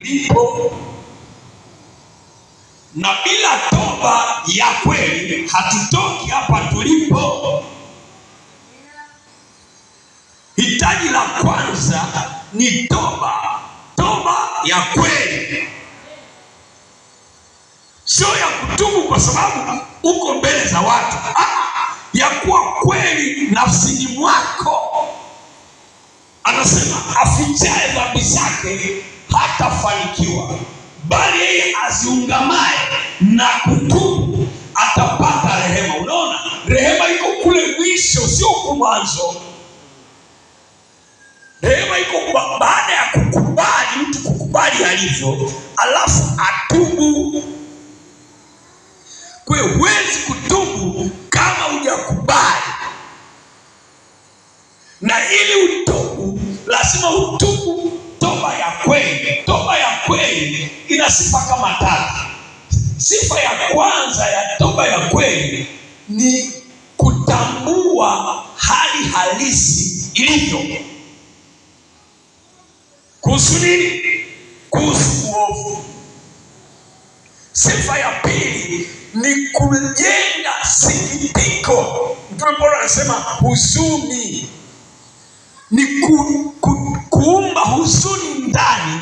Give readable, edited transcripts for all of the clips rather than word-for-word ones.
lipo, na bila toba ya kweli hatutoki hapa tulipo. Hitaji la kwanza ni toba, toba ya kweli, sio ya kutubu kwa sababu uko mbele za watu, ya kuwa kweli nafsini mwako. Anasema afichaye dhambi zake hatafanikiwa, bali yeye aziungamaye na kutubu atapata rehema. Unaona, rehema iko kule mwisho, sio kwa mwanzo. Rehema iko baada ya kukubali, mtu kukubali alivyo, alafu atubu. Kwa hiyo huwezi kutubu kama hujakubali, na ili utubu lazima utubu toba ya kweli. Toba ya kweli ina sifa kama tatu. Sifa ya kwanza ya toba ya kweli ni kutambua hali halisi ilivyo. Kuhusu nini? Kuhusu uovu. Sifa ya pili ni kujenga sikitiko. Mtume Paulo anasema huzuni ni kuumba huzuni ndani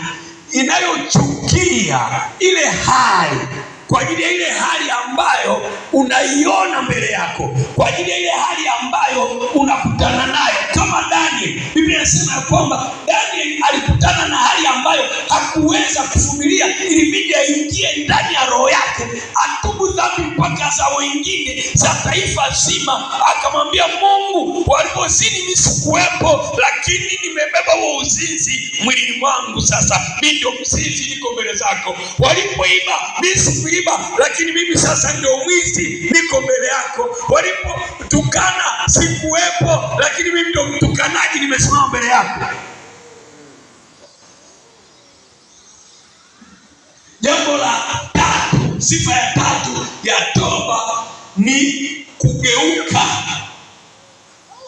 inayochukia ile hali, kwa ajili ya ile hali ambayo unaiona mbele yako, kwa ajili ya ile hali ambayo unakutana nayo. Kama Daniel, Biblia inasema ya kwamba Daniel alikutana na hali ambayo hakuweza kuvumilia, ilibidi aingie ndani ya roho yake atubu dhambi mpaka za wengine, za taifa zima. Akamwambia Mungu, walipozini mimi sikuwepo, lakini nimebeba huo uzinzi mwilini mwangu. Sasa mimi ndio mzinzi, niko mbele zako. Walipoiba mimi sikuiba, lakini mimi sasa ndio mwizi, niko mbele yako. Walipotukana sikuwepo, lakini mimi ndio mtukanaji, nimesimama mbele yako. Jambo la tatu, sifa ya tatu ya toba ni kugeuka.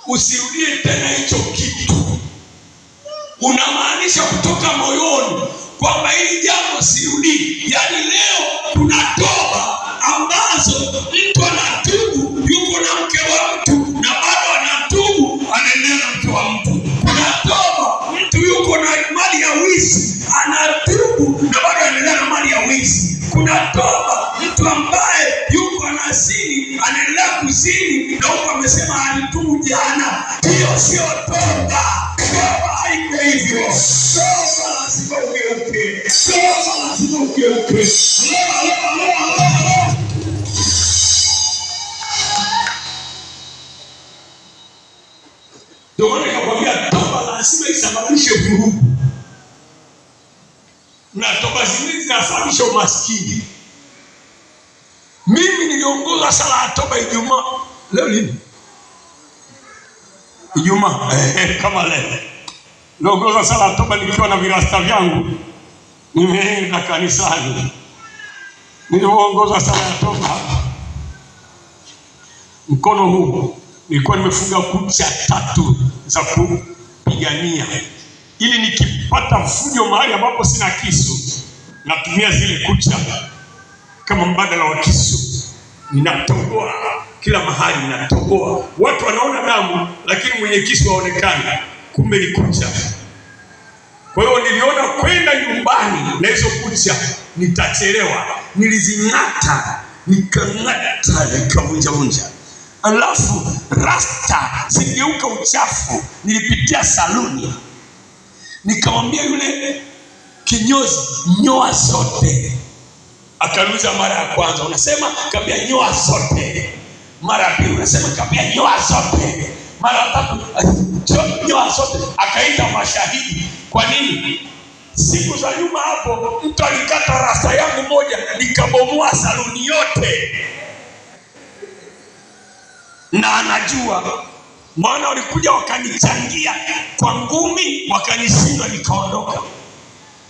Usirudie tena hicho kitu. Unamaanisha kutoka moyoni kwamba hili jambo sirudii. Yaani leo kuna toba ambazo mtu anatubu, yuko na mke wa mtu na bado anatubu, anaendelea na mke wa mtu. Kuna toba mtu yuko na mali ya wizi, anatubu na bado anaendelea na mali ya wizi. Kuna toba mtu ambaye yuko anazini, anaendelea kuzini na huko amesema alitubu jana. Hiyo sio toba. Toba haiko hivyo. Toba lazima ugeuke. Toba lazima ugeuke. Ndio maana nikakwambia toba lazima isababishe vurugu, na toba zingine zinasababisha umaskini. Mimi niliongoza sala ya toba Ijumaa. Leo lini? Ijumaa. Kama leo niliongoza sala ya toba nikiwa na virasta vyangu, nimeenda kanisani. Niliongoza sala ya toba, mkono huu nilikuwa nimefunga kucha 3 za kupigania, ili nikipata fujo mahali ambapo sina kisu, natumia zile kucha kama mbadala wa kisu. Ninatoboa kila mahali, ninatoboa. Watu wanaona damu, lakini mwenye kisu haonekani, kumbe ni kucha. Kwa hiyo niliona kwenda nyumbani na hizo kucha nitachelewa. Nilizing'ata, nikang'ata, nikavunja. Alafu rasta zigeuka uchafu. Nilipitia saluni, nikamwambia yule kinyozi, nyoa zote. Akauliza mara ya kwanza, unasema? Kaambia nyoa zote. Mara ya pili, unasema? Kaambia nyoa zote. Mara ya tatu, nyoa zote. Akaita mashahidi. Kwa nini? Siku za nyuma hapo mtu alikata rasta yangu moja, nikabomoa saluni yote. Na anajua, maana walikuja wakanichangia kwa ngumi, wakanishinda, nikaondoka.